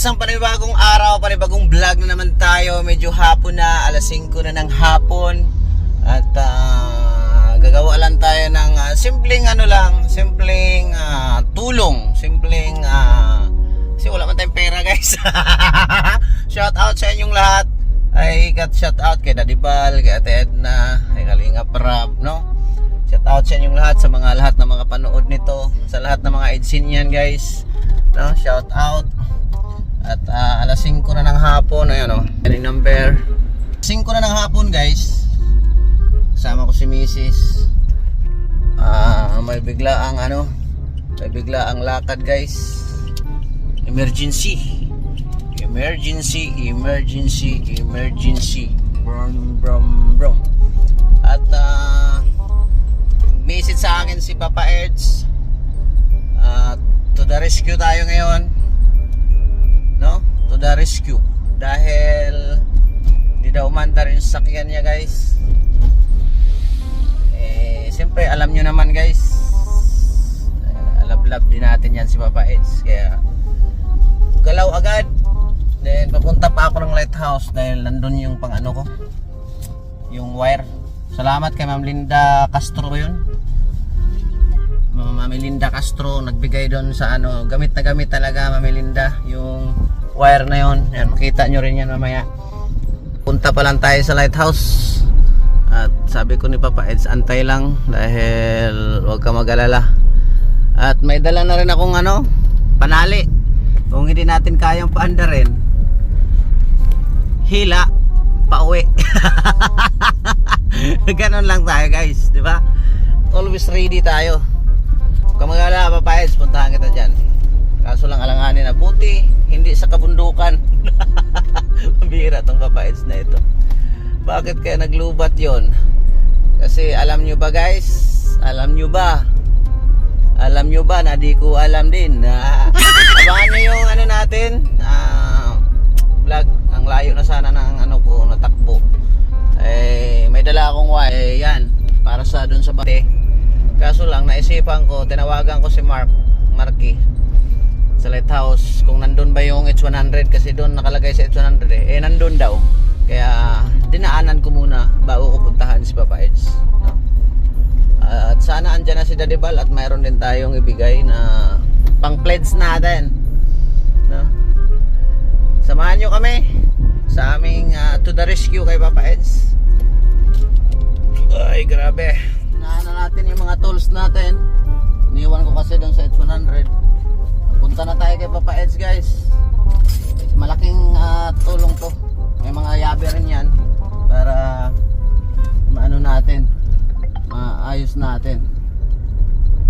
Isang panibagong araw, panibagong vlog na naman tayo. Medyo hapon na, alas 5 na ng hapon. At gagawa lang tayo ng simpleng tulong. Simpleng kasi wala man tayong pera, guys. Shout out sa inyong lahat. Ay shout out kay Daddy Bal, kay Ate Edna, kay Kalinga Prab, no? Shout out sa inyong lahat, sa lahat ng mga panood nito, sa lahat ng mga Edsinian, guys, no? Shout out. At alas 5 na ng hapon, ayan o, yung number 5 na ng hapon, guys. Kasama ko si Mrs. May biglaang lakad, guys. Emergency. Brum. At message sa akin si Papa Eds. To the rescue tayo ngayon, no? To the rescue. Dahil hindi daw umandar yung sasakyan niya, guys. Siyempre alam nyo naman, guys, love din natin yan si Papa Eds. Kaya galaw agad. Then papunta pa ako ng lighthouse dahil nandun yung yung wire. Salamat kay Ma'am Linda Castro yun. Ma'am Linda Castro nagbigay doon sa gamit na gamit talaga, Ma'am Linda, yung wire na yun. Yan, makita nyo rin yan mamaya. Punta pa lang tayo sa lighthouse. At sabi ko ni Papa Eds, antay lang dahil huwag ka mag-alala. At may dala na rin akong panali. Kung hindi natin kayang paandarin, hila pauwi. Ganon lang tayo, guys, di ba? Always ready tayo. Kung mag-alala, Papa Eds, puntahan kita dyan. Kaso lang alanganin na buti hindi sa kabundukan. Bihira tong Papa Eds na ito. Bakit kaya naglubat yon? Kasi alam nyo ba, guys? Alam nyo ba na di ko alam din? Abangan nyo yung natin, vlog. Ang layo na sana ng natakbo. May dala akong wire. Yan, para sa dun sa bate. Kaso lang naisipan ko, tinawagan ko si Marky sa lighthouse kung nandun ba yung H100, kasi doon nakalagay sa H100 nandun daw. Kaya dinaanan ko muna bago ko puntahan si Papa Eds, no? At sana andyan na si Daddy Bal at mayroon din tayong ibigay na pang pledge natin, no? Samahan nyo kami sa aming to the rescue kay Papa Eds. Ay grabe, inaanan natin yung mga tools natin. Iniwan ko kasi doon sa H100. Punta na tayo kay Papa Eds, guys. Malaking tulong to. May mga yabe rin yan para maayos natin.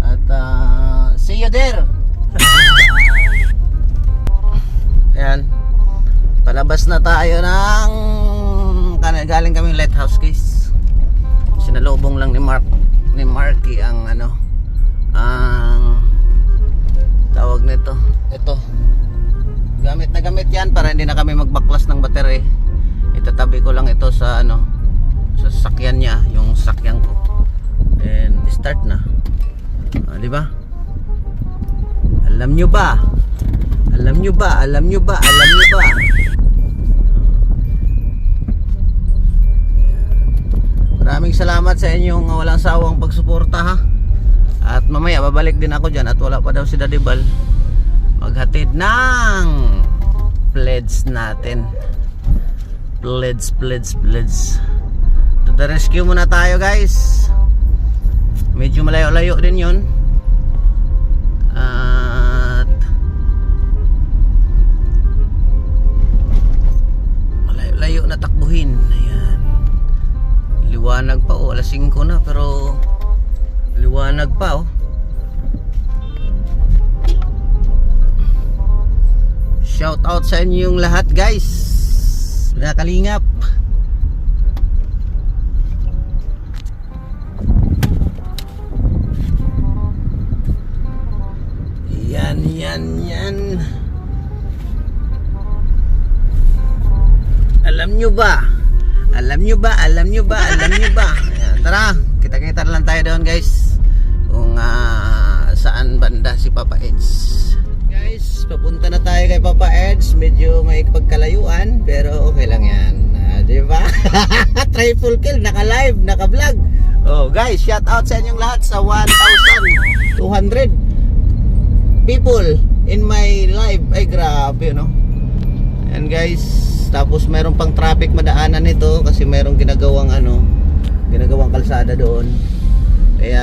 At see you there. Ayan, palabas na tayo ng galing kaming lighthouse, guys. Sinalubong lang ni Marky ang ang tawag nito. Ito, gamit na gamit yan para hindi na kami magbaklas ng battery. Itatabi ko lang ito sa sa sasakyan niya, yung sasakyan ko, and start na. Di ba? Alam nyo ba? Maraming salamat sa inyong walang sawang pagsuporta, ha. At mamaya babalik din ako dyan at wala pa daw si Daddy Bal. Maghatid ng pledge natin. Pledge. To the rescue muna tayo, guys. Medyo malayo-layo din yun. At malayo-layo na takbuhin. Ayan. Liwanag pa, alas 5 na, pero liwanag pa, Shout out sa inyong lahat, guys. Nakalingap. Yan. Alam nyo ba? Ayan, tara, kita-kita lang tayo doon, guys. Kung saan banda si Papa Eds. Guys, Guys, papunta na tayo kay Papa Eds. Medyo may pagkalayuan, pero okay lang yan. Di ba? Triple kill, naka-live, naka-vlog. Oh, guys, shout out sa inyong lahat sa 1,200 people in my live. Ay, grabe, no? Ayan, guys. Tapos mayroon pang traffic madaanan nito kasi mayroong ginagawang ginagawang kalsada doon. Kaya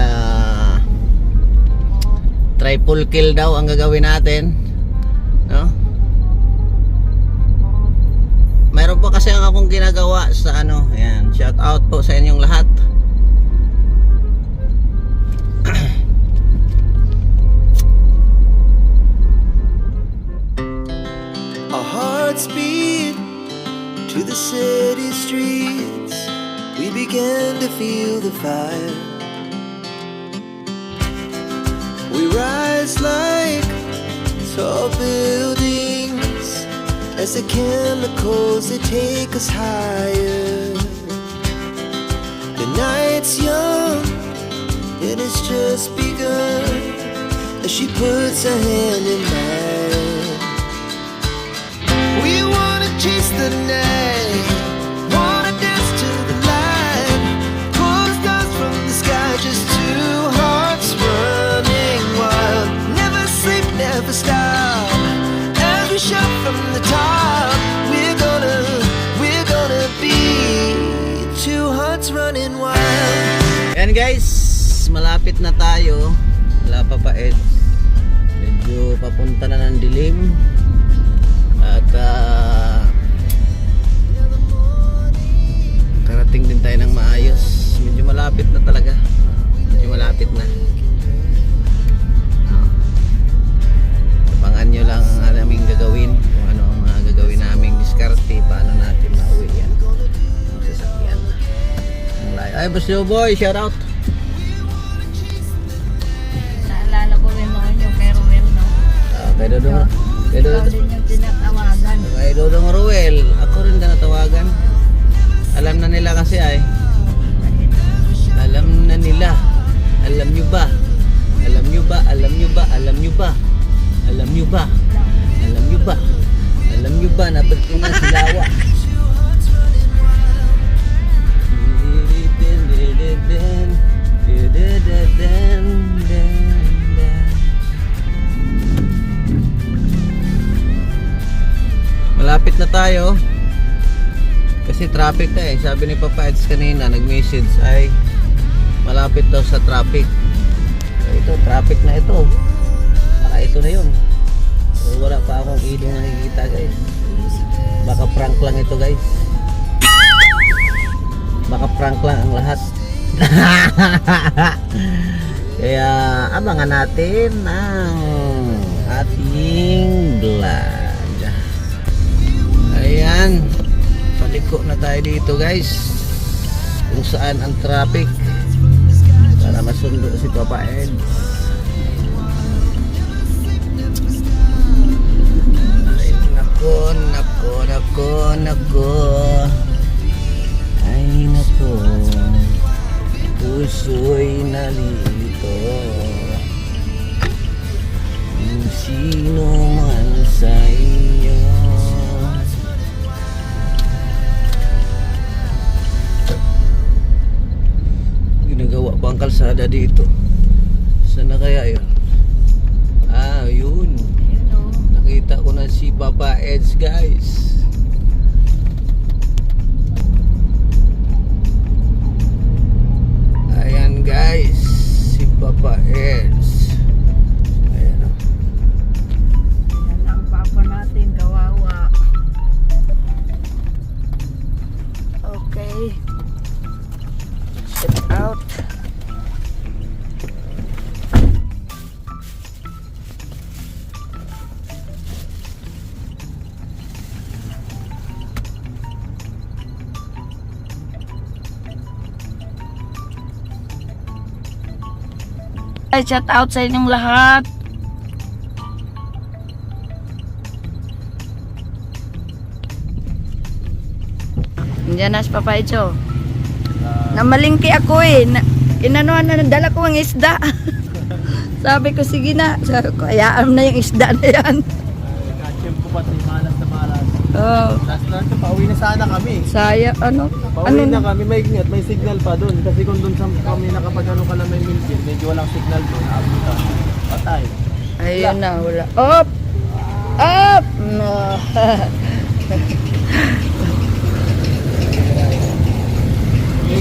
triple kill daw ang gagawin natin, no? Mayroon pa kasi akong ginagawa sa ayan, shout out po sa inyong lahat. Our hearts beat to the city streets. We began to feel the fire. We rise like tall buildings as the chemicals they take us higher. The night's young and it's just begun as she puts her hand in mine. We wanna chase the night, wanna dance to the light, pull the stars from the sky, just two hearts running wild. Never sleep, never stop, as we shout from the top. We're gonna be two hearts running wild. Ayan, guys, malapit na tayo. Wala pa Ed. Medyo papunta na ng dilim. At karating din tayo ng maayos. Medyo malapit na talaga. Medyo malapit na. Abangan nyo lang ang aming gagawin. Kung ano ang mga gagawin naming diskarte. Paano natin mauwi yan ang sasakyan. Ay, Basyo Boy, shout out. Naalala ko rin noon yung kay Ruel, no? Kay Dodong. Ikaw din yung tinatawagan. Kay Dodong Ruel, ako rin na natawagan. Alam na nila kasi alam na nila. Alam nyo ba? Alam nyo ba? Alam nyo ba? Alam nyo ba? Alam nyo ba? Alam nyo ba? Alam nyo ba na ba't ko na silawa? Malapit na tayo kasi traffic na sabi ni Papa Eds kanina, nag-message ay malapit daw sa traffic. So, ito traffic na ito, ito na yun. So, wala pa akong ilong nakikita, guys. Baka prank lang ito, guys. Baka prank lang ang lahat. Kaya abangan natin ang ating vlog. Ayan, paliko na tayo dito, guys, kung saan ang traffic para masundo si Papa Ed. Ay, nako. Ay, nako, puso'y nalilito. Kung sino man sa inyo. Ginagawa pa ang kalsada dito. Saan na kaya yun? Yun. Nakita ko na si Papa Eds, guys. Ayan, guys, si Papa Eds. Ayan, Yan ang papa natin, kawawa. Okay. Sit out. Ay, shout out sa inyong lahat. Diyan na si Papa Echo. Namalingki ako eh. Inanuan na, dala ko ang isda. Sabi ko, sige na. Sabi ko, hayaan na yung isda na yan. Kachim ko pati malas na malas. Oh, Last na ito, pauwi na sana kami. saya, ano? Pauwi na Ano? kami, may signal pa doon. Kasi kung doon sa kami nakapag-ano ka na may milkin, medyo walang signal doon. Abutan. Patay. Ayun na, wala. Up! Up! No.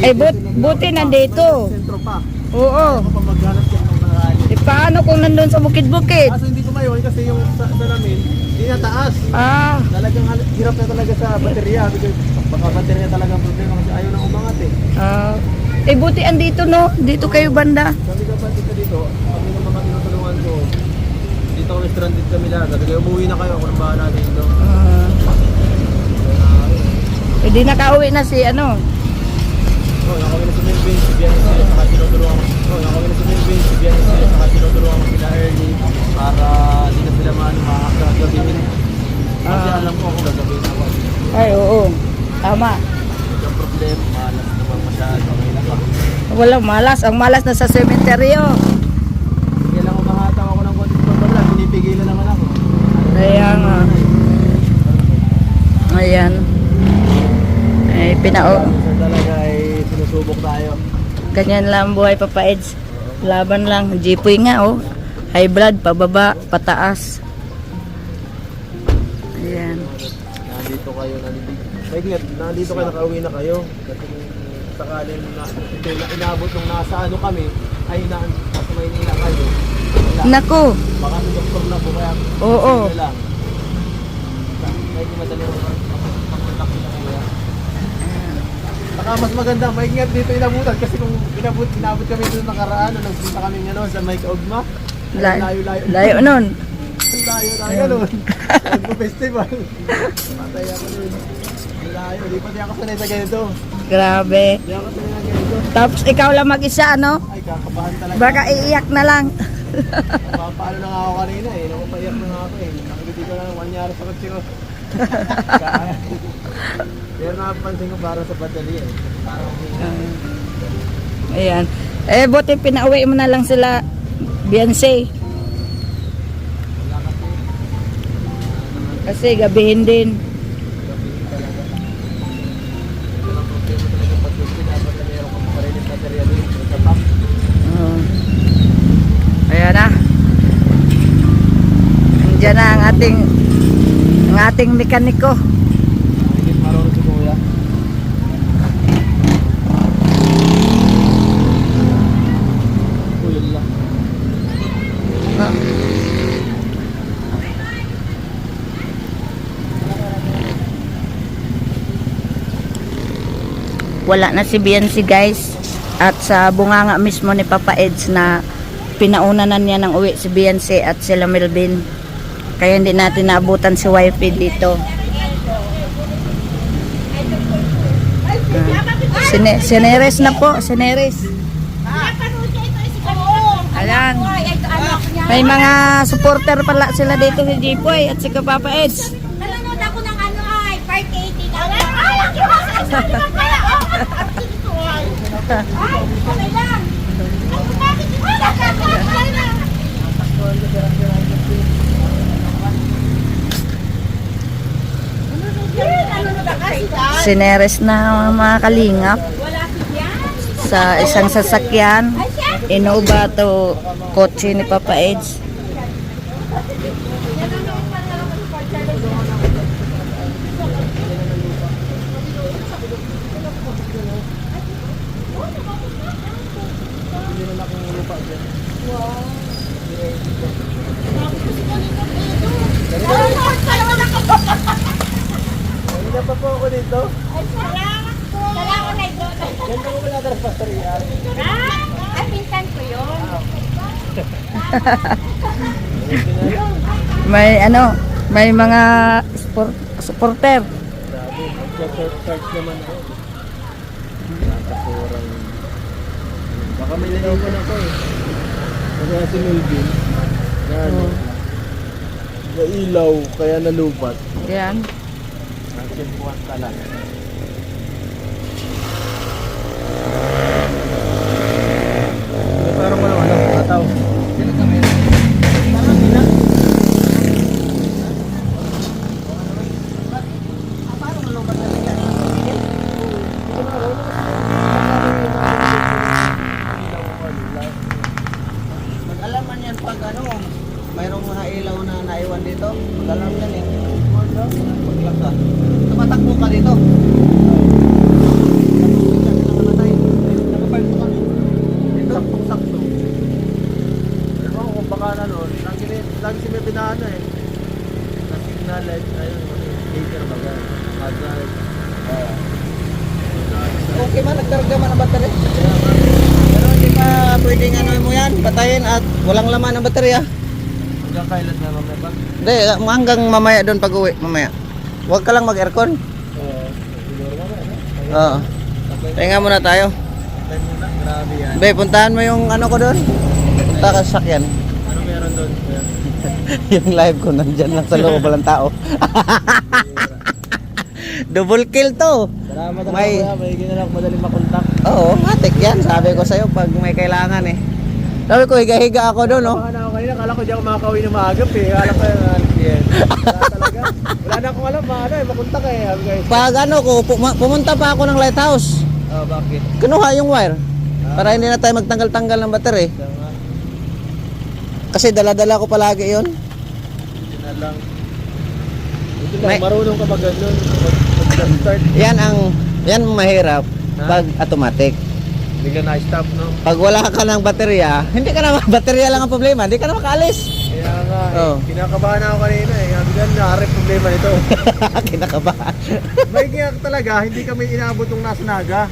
Eh, buti nandito. Sentro pa. Oo. Ako pa maghanap yan ng marami. Eh, paano kung nandun sa bukid-bukid? Kaso hindi ko mayon kasi yung sa namin, hindi na taas. Ah, Talagang hirap na talaga sa baterya. Because baka baterya talaga ang problema kasi ayaw nang umangat eh. ah. Eh, buti andito, no? Dito kayo banda. Kami kapatid ko dito, kami ng mga tinutulungan ko. Dito kami stranded kami lahat. Sabi ko, umuwi na kayo, ako nang bahala dito. Ah. Eh, di nakauwi na si, ano? Oh, yung kami na si Melvin, si Bianca, saka tinutulungan ko. Oh, yung kami na si Melvin, si Bianca, saka tinutulungan ko sila early para di na sila makakagabihin. Kasi alam ko ako gagabihin ako. Ay, oo. Tama. Yung problema, malas naman masyado. Ngayon pa. Walang malas. Ang malas na sa sementeryo. Kaya lang umahataw ako ng konti sa bala, pinipigilan naman ako. Kaya nga. Ayan. Ay, pinao. Sa talaga ay sinusubok tayo. Ganyan lang buhay, Papa Eds. Laban lang. Jipoy nga, oh. High blood, pababa, pataas. Ayan. Nandito kayo, nandito kayo, nakauwi na kayo. Kasi sakaling inabot nung nasa ano kami, ay nasa Maynila kayo. Wala. Naku. Baka si doktor na po kaya. Oo. Sige lang. Medyo madali ako pag-contact nila kuya. Saka mas maganda, maingat dito inabutan kasi kung inabot kami doon nakaraan, nung nagpunta kami ano, sa Mike Ogma. Layo-layo. Layo nun. Layo na gano'n. Nagpo-festival. Patay ako nun. Layo. Di pa di ako sanay sa ganito. Grabe. Di ako sanay na ganito. Tapos ikaw lang mag-isa, ano? Ay, kakabahan talaga. Baka iiyak na lang. Paano na nga ako kanina eh. Nakapaiyak na nga ako eh. Nakikita ko lang manyari sa kotse ko. Pero napansin ko para sa baterya eh. Parang Ayan. Eh, buti pinauwi mo na lang sila, Beyonce. Kasi gabihin din. gabihin talaga. Ito lang problema talaga pag dapat na meron kang sariling baterya din sa pack. Ayan na. Andiyan na ang ating mekaniko. Higit marunong si kuya. Yun lang. Wala na si Beyonce, guys. At sa bunganga mismo ni Papa Eds na pinauna na niya ng uwi si Beyonce at sila Melvin. Kaya hindi natin naabutan si wifey dito. Sineres na po, sineres. Ayan. May mga supporter pala sila dito si Jipoy at si Papa Eds. Nanonood ako ng ano ay, part 18. Ay, ang kiwas! Ay, sorry lang kaya! Ay, okay lang! Ay, bakit? Ay, lang! Nanonood ako kasi. Sineres na mga kalingap Wala siya. sa isang sasakyan. Innova to kotse ni Papa Eds. Kanina pa po ako dito. Salamat po. Salamat na ito. Ganda mo wala ka ng baterya. Ay, pinsan ko yun. May mga supporter. Grabe, mag-search naman ako. Nakasurang. Baka may naiwan ako eh. Kasi si Melvin, na ano, nailaw, kaya nalupat. Yan. Nagsimpuan ka lang. Parang wala, kataw. Sino kami? magkarga man ang battery. Pero hindi pa pwedeng ano mo yan, patayin at walang laman ang baterya. Hanggang kailan na mamaya ba? Hindi, hanggang mamaya doon pag uwi, mamaya. Huwag ka lang mag-aircon. Siguro mamaya, no? Oo. Pahinga muna tayo. Time muna, grabe yan. Be, puntahan mo yung ano ko doon. Punta ka sa sakyan. Ano meron doon? Yung live ko nandyan lang sa loob, walang tao. Double kill to. Salamat ako May- kuya, may ginala ako madaling makontak. Oo, matik yan. Sabi ko sa'yo pag may kailangan eh. Sabi ko, higa-higa ako doon, no? Baka na ako kanina, kala ko di ako makakauwi ng maagap eh. Kala ko yan. Wala talaga. Wala na akong alam, makontak eh. Sabi ko, Pag ano ko, pumunta pa ako ng lighthouse. oh, bakit? Kinuha yung wire. Para hindi na tayo magtanggal-tanggal ng battery. Tama, Kasi dala-dala ko palagi yon. yun na lang. Ito lang, May- marunong ka mag ganun. Mag-start. Yan ang mahirap Ha? pag automatic. Bigla na-stop, no? Pag wala ka ng baterya, hindi ka na, baterya lang ang problema, hindi ka na makaalis. Kaya nga, Oh. kinakabahan ako kanina eh. Sabi ko, naharap problema nito. Kinakabahan. May kaya talaga, hindi kami inaabot ng nasa Naga.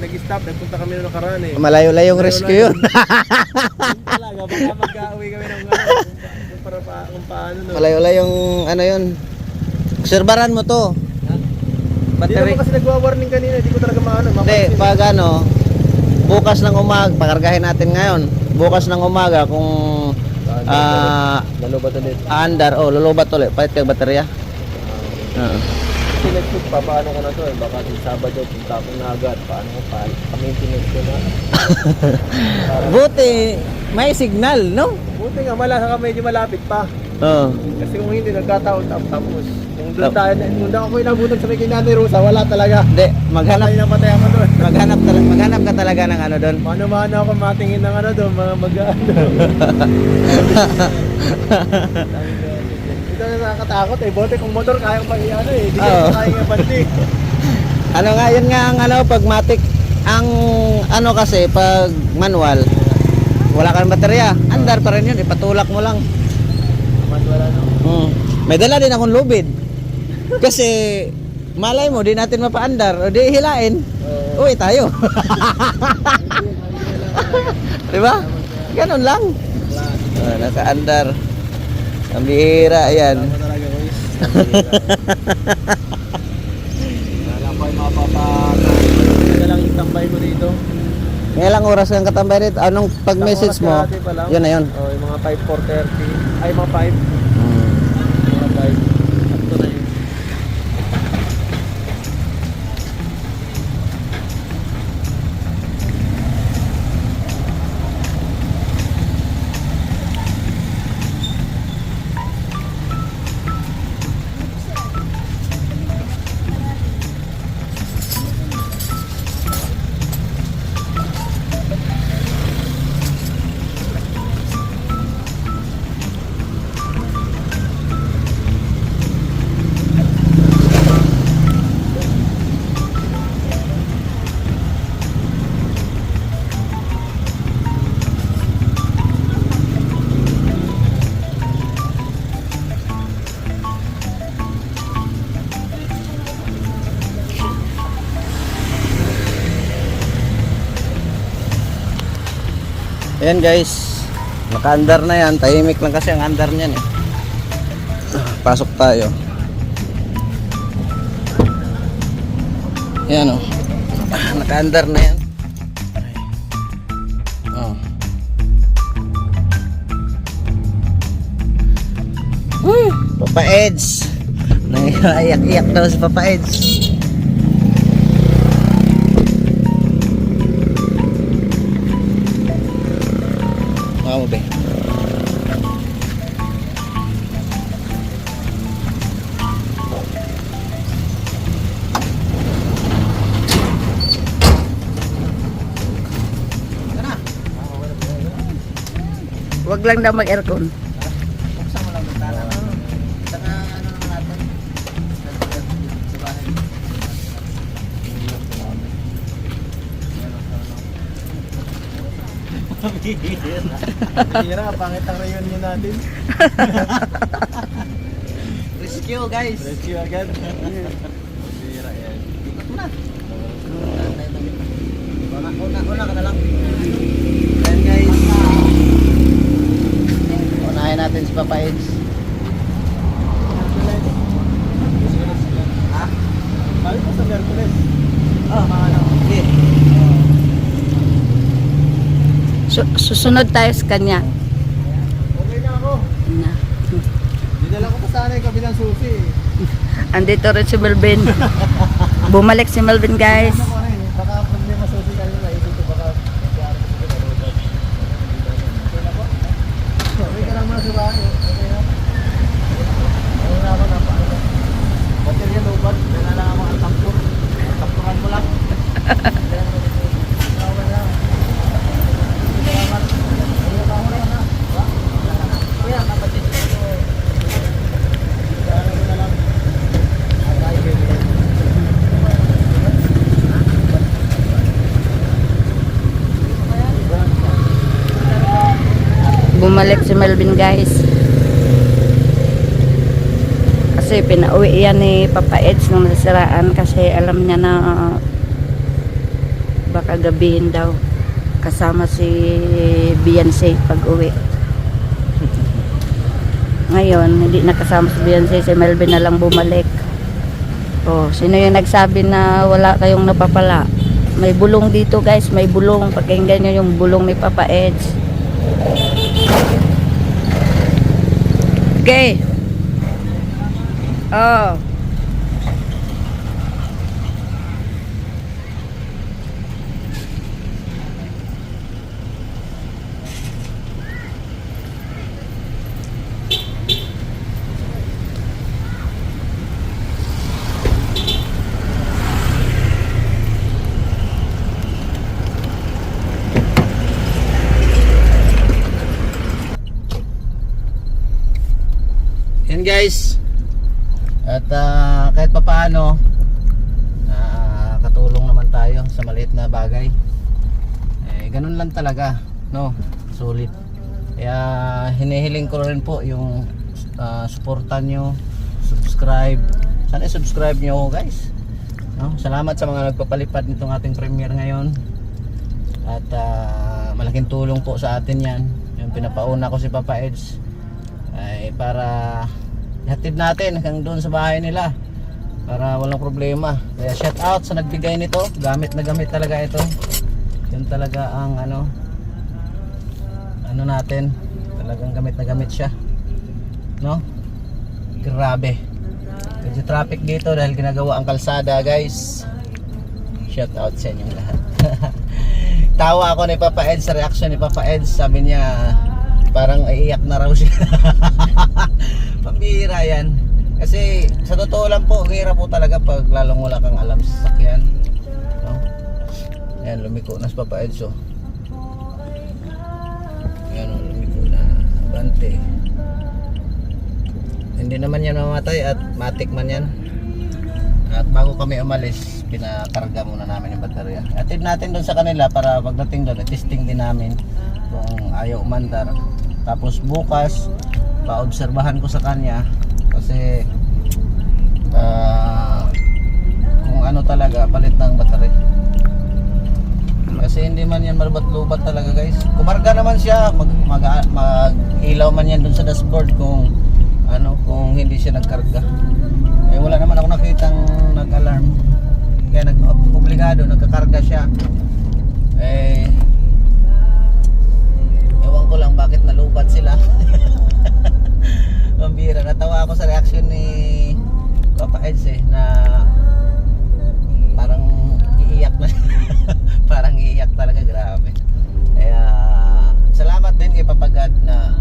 Nag-stop, nagpunta kami ng nakaraan eh. Malayo-layong rescue yun. Talaga, baka magka-uwi kami ng para kung paano no. Malayo-layong ano yun. Obserbaran mo to. Hindi Battery. naman kasi nagwa-warning kanina, hindi ko talaga maano. Hindi, pag ano, bukas ng umaga, pakargahin natin ngayon. Bukas ng umaga kung Lalo ba ulit? andar, lulubat ulit, palit kang baterya. Kasi next pa, paano ko na to eh. Baka yung Sabado, punta akong Naga at paano ko pa. Pa-maintenance ko na. Buti, may signal, no? Buti nga, medyo malapit pa. Oo. Kasi kung hindi, nagkataon tapos. Kung doon tayo, kung doon ako inabutan sa may kinani Rosa, wala talaga. Hindi, maghanap, Patay na patay ako doon. maghanap ka talaga ng ano doon. Mano-mano ako matingin ng ano doon, mga mag-ano. Ito na nakakatakot eh. Bote kung motor, kayang pag-iano eh. Hindi Oo. kaya nga bandi. Ano nga, yun nga ang ano, pag matic, ang ano kasi, pag manual, wala kang baterya, andar pa rin yun, ipatulak mo lang. Naman wala no. May dala din akong lubid. Kasi, malay mo, di natin mapaandar, o di hilain, uwi tayo. Diba? Ganun lang. Nakaandar. Ang bihira, ayan. Tama talaga ko is. Wala pa yung mapapakain. Ito lang yung tambay mo dito. Ngayon lang oras kang katambay rito. Anong pag-message mo, Isang oras kalahati pa lang. yun na yun. Oh, yung mga 5:4:30. Ay, mga 5. Mga 5. Sakto na yun. Ayan guys, naka-andar na yan. Tahimik lang kasi ang andar niyan eh. Pasok tayo. Ayan o. Naka-andar na yan. Oh. Papa Eds. Naiyak-iyak daw si Papa Eds. Mo be. Wag lang daw mag-aircon. Buksan mo lang bintana. Saka ano natin. Sa bahay. Hira, pangit ang reunion natin. Rescue guys. Rescue agad. Hira yan. Ikot mo na. muna ka na lang. Ayan guys. Unahin natin si Papa Eds. Ha? Balik mo sa Merkules. Okay. Susunod tayo sa kanya. Okay na ako. Na. Dinala ko pa sana yung kabilang susi. Andito rin si Melvin. Bumalik si Melvin guys. Ano ko rin, baka problema susi kayo na ito baka magyari ko sa kalooban. Okay na po? Okay ka lang mga subahan eh. Okay na. Okay na ako na paano. Baterya looban, kaya lang ako ang tampur. Tampuran mo lang. Okay lang. Salamat. Ayun ako na na. Kuya, kapatid ko. Kaya mo na lang. Ay, bibili. Bumalik si Melvin guys. Kasi pinauwi yan ni Papa Eds nung nasiraan kasi alam niya na baka gabihin daw kasama si Beyonce pag uwi. Ngayon hindi nakasama si Beyonce, si Melvin na lang bumalik. Oh, sino yung nagsabi na wala kayong napapala? May bulong dito guys, may bulong. Pakinggan nyo yung bulong ni Papa Eds. Okay. Oh. Yan guys. At kahit papaano katulong naman tayo sa maliit na bagay. Ganun lang talaga, no? Sulit. Kaya hinihiling ko rin po yung suportan nyo, subscribe. Sana i-subscribe nyo guys. No? Salamat sa mga nagpapalipad nitong ating premiere ngayon. At malaking tulong po sa atin yan. Yung pinapauna ko si Papa Eds ay para ihatid natin hanggang doon sa bahay nila para walang problema. Kaya shout out sa nagbigay nito. Gamit na gamit talaga ito. Yun talaga ang ano natin, talagang gamit na gamit siya, no? Grabe, medyo traffic dito dahil ginagawa ang kalsada guys. Shout out sa inyong lahat. Tawa ako ni Papa Eds sa reaction ni Papa Eds. Sabi niya parang iiyak na raw siya. Pambihira yan. Kasi sa totoo lang po, hirap po talaga pag lalong wala kang alam sa sakyan, no? Ayan, lumiko na si Papa Eds, oh. Ayan, oh, lumiko na. Bante. Hindi naman yan mamatay at matik man yan. At bago kami umalis, pinakarga muna namin yung baterya. Atid natin doon sa kanila para pagdating doon, testing din namin kung ayaw umandar. Tapos bukas, paobserbahan ko sa kanya kasi kung ano talaga, palit ng baterya. Kasi hindi man yan malubat-lubat talaga guys. Kumarga naman siya, mag-ilaw man yan doon sa dashboard kung kung hindi siya nagkarga. Wala naman ako nakitang nag-alarm. Kaya obligado nagkakarga siya. Ewan ko lang bakit nalubat sila. Pambira, natawa ako sa reaction ni Papa Eds na parang iiyak na. Parang iiyak talaga, grabe. Kaya salamat din kay Papa God na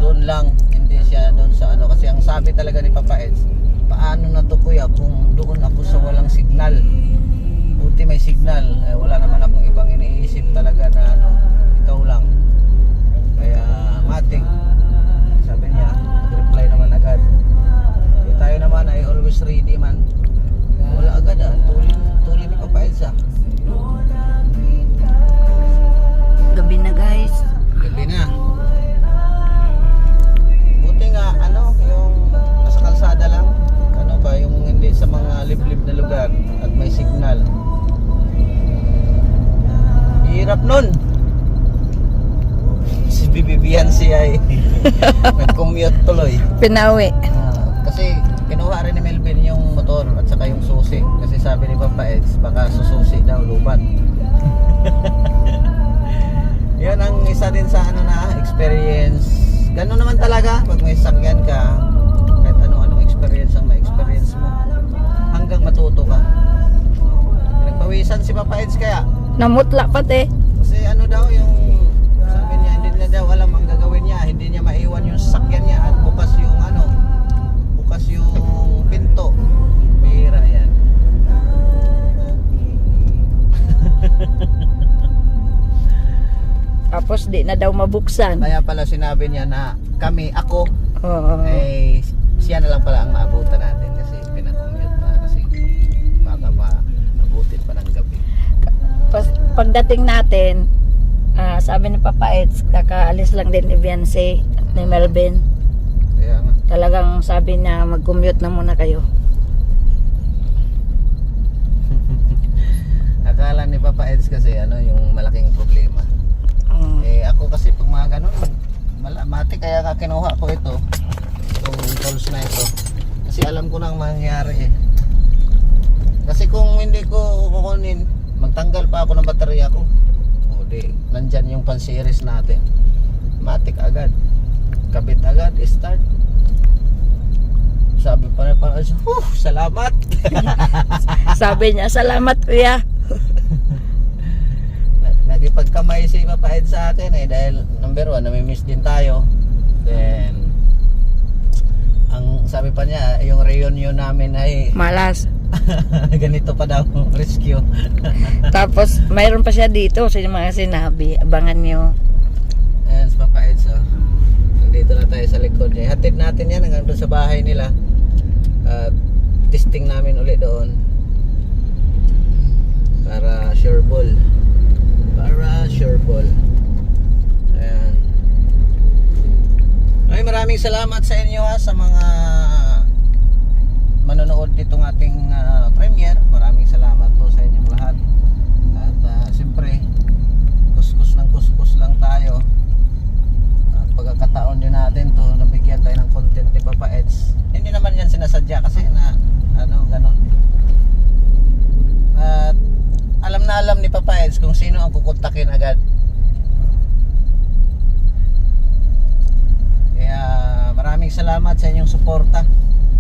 doon lang, hindi siya doon sa kasi ang sabi talaga ni Papa Eds, paano na to kuya kung doon ako sa walang signal, buti may signal, wala naman akong ibang iniisip talaga na ikaw lang. Kaya matik, sabi niya, reply naman agad. Tayo naman ay always ready man. Wala agad tuloy ni Papa Eds. Gabi na guys. Gabi na. Buti nga yung nasa kalsada lang, yung hindi sa mga liblib na lugar at may signal. hirap nun. Si Bibibian siya ay nag-commute tuloy. Pinauwi. Kasi kinuha rin ni Melvin yung motor at saka yung susi. Kasi sabi ni Papa Eds, baka sususi daw lubat. Yan ang isa din sa ano na experience. Ganun naman talaga pag may sakyan ka, kahit ano-anong experience ang ma-experience mo hanggang matuto ka. Nagpawisan si Papa Eds kaya Namutla pati. kasi ano daw yung sabi niya hindi na daw alam ang gagawin niya, hindi niya maiwan yung sasakyan niya at bukas yung ano, bukas yung pinto. Bihira yan. Tapos di na daw mabuksan. Kaya pala sinabi niya na ako Oo. eh siya na lang pala ang maabutan natin kasi pinakommute na kasi baka maabutin pa ng gabi. Pagdating natin, sabi ni Papa Eds, kakaalis lang din ni Beyonce at ni Melvin. Kaya nga. Talagang sabi niya mag-commute na muna kayo. Akala ni Papa Eds kasi ano yung malaking problema. Eh ako kasi pag mga ganun, mati kaya nga kinuha ko ito. Itong tools na ito. Kasi alam ko nang mangyayari eh. Kasi kung hindi ko kukunin, magtanggal pa ako ng baterya ko. O di, nandyan yung pan-series natin. Matik agad. Kabit agad, start. Sabi pa na parang, salamat. Sabi niya, salamat kuya. Nagipagkamay si Papa Ed sa akin eh dahil number 1 namimiss din tayo. Then ang sabi pa niya yung reunion namin ay Malas. ganito pa daw rescue. Tapos mayroon pa siya dito sa mga sinabi. Abangan niyo. Ayan si Papa Ed, so nandito na tayo sa likod niya. Hatid natin yan hanggang doon sa bahay nila. Testing namin ulit doon para sure ball. Ayan. Ay, maraming salamat sa inyo sa mga manonood nitong ating premiere. Maraming salamat po sa inyong lahat. At siyempre, kuskus lang tayo. At pagkakataon din natin to, nabigyan tayo ng content ni Papa Eds. Hindi naman yan sinasadya kasi na ano, ganon. At alam ni Papa Eds kung sino ang kukontakin agad. Kaya maraming salamat sa inyong suporta.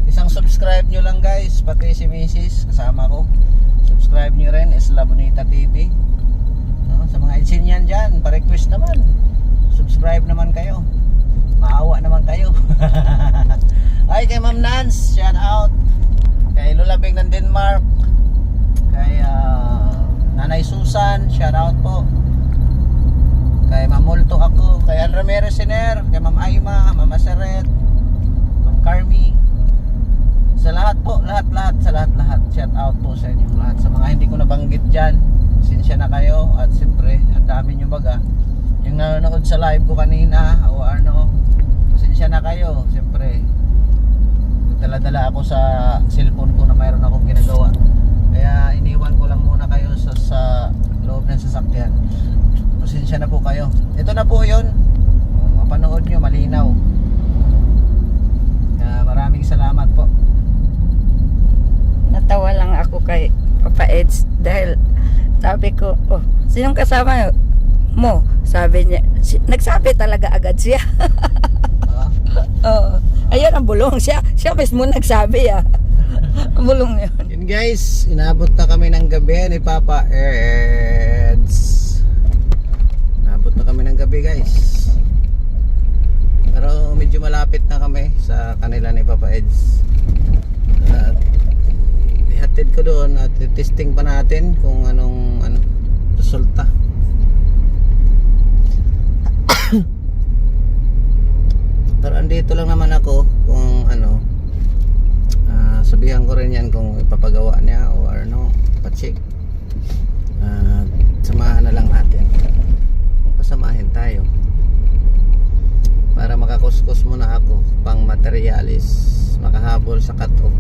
Isang subscribe nyo lang guys, pati si Mrs. kasama ko. Subscribe nyo rin, Isla Bonita TV. No? Sa mga Edsinyan dyan, pa-request naman. Subscribe naman kayo. Maawa naman kayo. Ay, kay Ma'am Nance, shout out. Kay Lola Beng ng Denmark. Kay Nanay Susan, shout out po. Kay Ma'am Multo ako, kay Al Ramirez Siner, kay Ma'am Aima, Ma'am Aseret, Ma'am Carmi. Sa lahat po, lahat, sa lahat. Shout out po sa inyong lahat. Sa mga hindi ko nabanggit dyan, sinsya na kayo. At siyempre, ang dami nyo baga. Yung nanonood sa live ko kanina, o ano, sinsya na kayo. Siyempre, nagdala-dala ako sa cellphone ko na mayroon akong ginagawa. Kaya iniwan ko lang muna kayo sa loob ng sasakyan. Pasensya na po kayo. Ito na po yun. Mapanood nyo, malinaw. Kaya maraming salamat po. Natawa lang ako kay Papa Eds dahil sabi ko, sinong kasama mo? Sabi niya, nagsabi talaga agad siya. Ayun ang bulong siya. Siya mismo nagsabi Ang bulong yun. Yun guys, inabot na kami ng gabi ni Papa Eds. Inabot na kami ng gabi guys. Pero medyo malapit na kami sa kanila ni Papa Eds. At ihatid ko doon at testing pa natin kung anong resulta. Pero andito lang naman ako kung sabihan ko rin yan kung ipapagawa niya o ano, pacheck. Samahan na lang natin. Pasamahin tayo para makakuskus muna ako pang materialis, makahabol sa cut-off.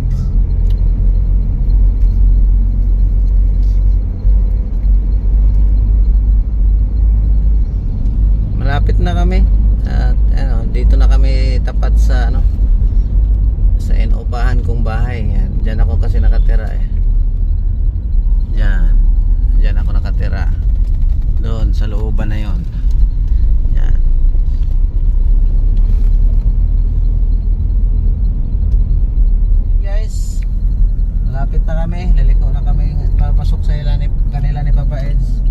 nakatira eh. Yan. Yan ako nakatira. Doon sa looban na yon. Yan. Guys, malapit na kami. Laliko na kami. Papasok sa kanila ni Papa Eds.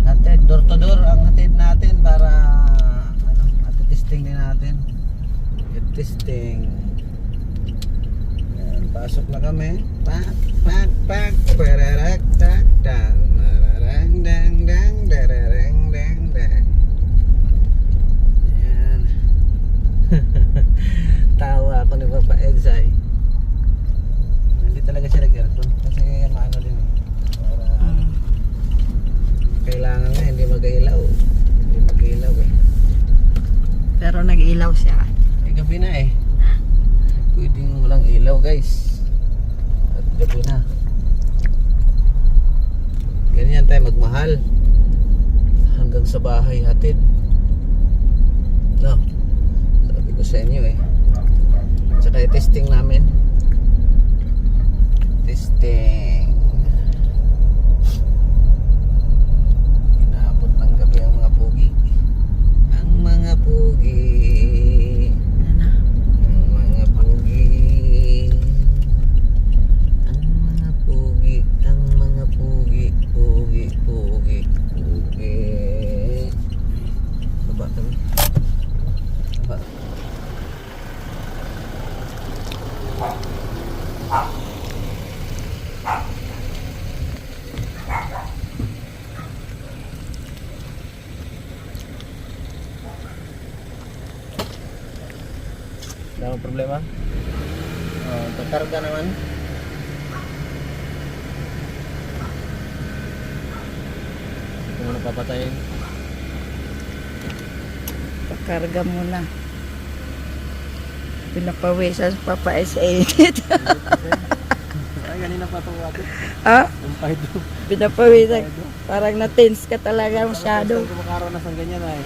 Hatid, door to door ang hatid natin para testing din natin. Testing. Yan, pasok na kami. Pak, pak, pak, pararak, tak, tak, mararang, dang, dang, dararang, dang, dang. Yan. Tawa ako ni Papa Edsay. Hindi talaga siya nag-aircon kasi maano din eh. Para kailangan nga hindi mag-ilaw. Hindi mag-ilaw eh. Pero nag-ilaw siya. Eh, gabi na eh. Pwedeng walang ilaw guys. At gabi na. Ganyan tayo magmahal. Hanggang sa bahay hatid. No. Sabi ko sa inyo eh. Tsaka testing namin. Testing. Inaabot ng gabi ang mga pugi. Ang mga pugi. Ang mga pugi. Ang mga pugi. Ang mga pugi. Pugi, pugi, pugi. Baba kami. Baba. Wala akong problema. Kakarga naman. Hindi ko muna papatayin. Pakarga muna. Pinapawisan sa Papa SA. Ay, ganina pa itong water. Ah, Yung pahid doon. pinapawisan. Parang na-tense ka talaga masyado. Kung makaranas ng ganyan ay.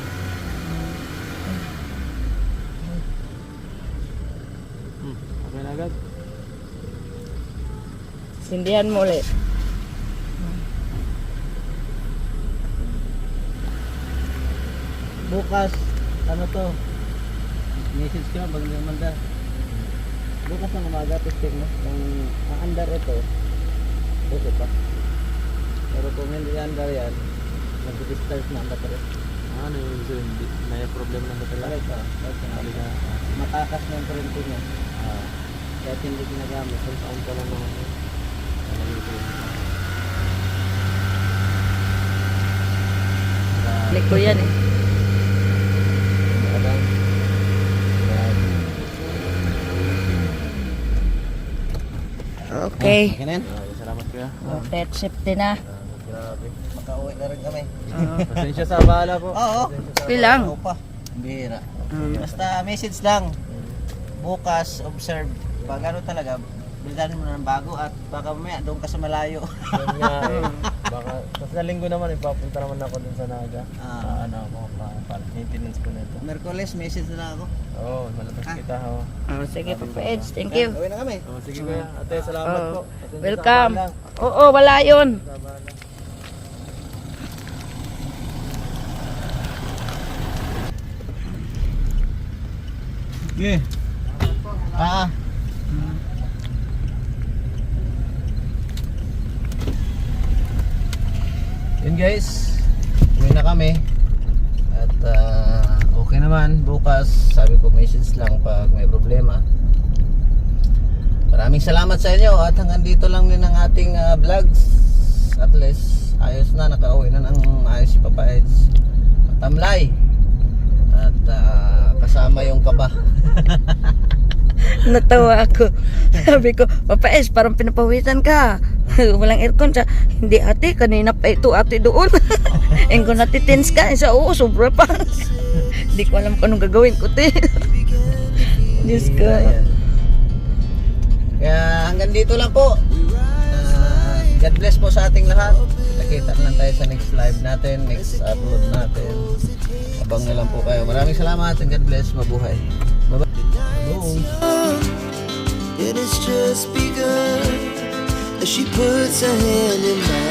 Okay na agad. Sindihan mo ulit. Bukas, ano to? Message ka, pag namanda. Bukas ng umaga, testing mo. Kung aandar ito, okay pa. Pero kung hindi aandar yan, nag-restart na ang battery. Ano yung gusto yun? May problema ng batala? Alay ka, matakas na yung kurente niya. Kaya hindi ginagamit. Isang taon ka lang naman yun. Ano yung gusto yun? Liko yan eh. Alam. Okay. Okay na yan? Salamat kuya. Pet safety na. Grabe. Makauwi na rin kami. Pasensya sa abala po. Oo. Okay lang. Oo pa. Bihira. Basta message lang. Bukas, observe. Pag ano talaga, bildanin mo na ng bago at baka mamaya doon ka sa malayo. Yan nga eh. Baka, sa linggo naman ipapunta naman ako dun sa Naga. Ano ako, para maintenance ko nito. Merkules, message na lang ako. Oo, malakas kita ho. Oh, sige Papa Eds, thank you. Uwi na kami. Oh, sige kuya. Ate, salamat Oh, po. Pasensya sa welcome. abala. Oo, wala yun. Sa abala. Okay. Yun guys, uwi na kami. At okay naman. Bukas, sabi ko message lang pag may problema. Maraming salamat sa inyo. At hanggang dito lang din ang ating vlogs. At least, ayos na. Nakauwi na ng ayos si Papa Eds. Matamlay. At kasama yung kaba. Natawa ako. Sabi ko, Papa S, parang pinapawisan ka. Walang aircon siya. Hindi ate, kanina pa ito ate doon. And kung natitins ka, siya, oo, sobra pa. Hindi ko alam kung anong gagawin ko, te. Diyos ko. Ayan. Kaya hanggang dito lang po. God bless po sa ating lahat. Nakita na lang tayo sa next live natin, next upload natin. Abang na lang po kayo. Maraming salamat and God bless. Mabuhay. Bye-bye. It has just begun. as she puts her hand in mine.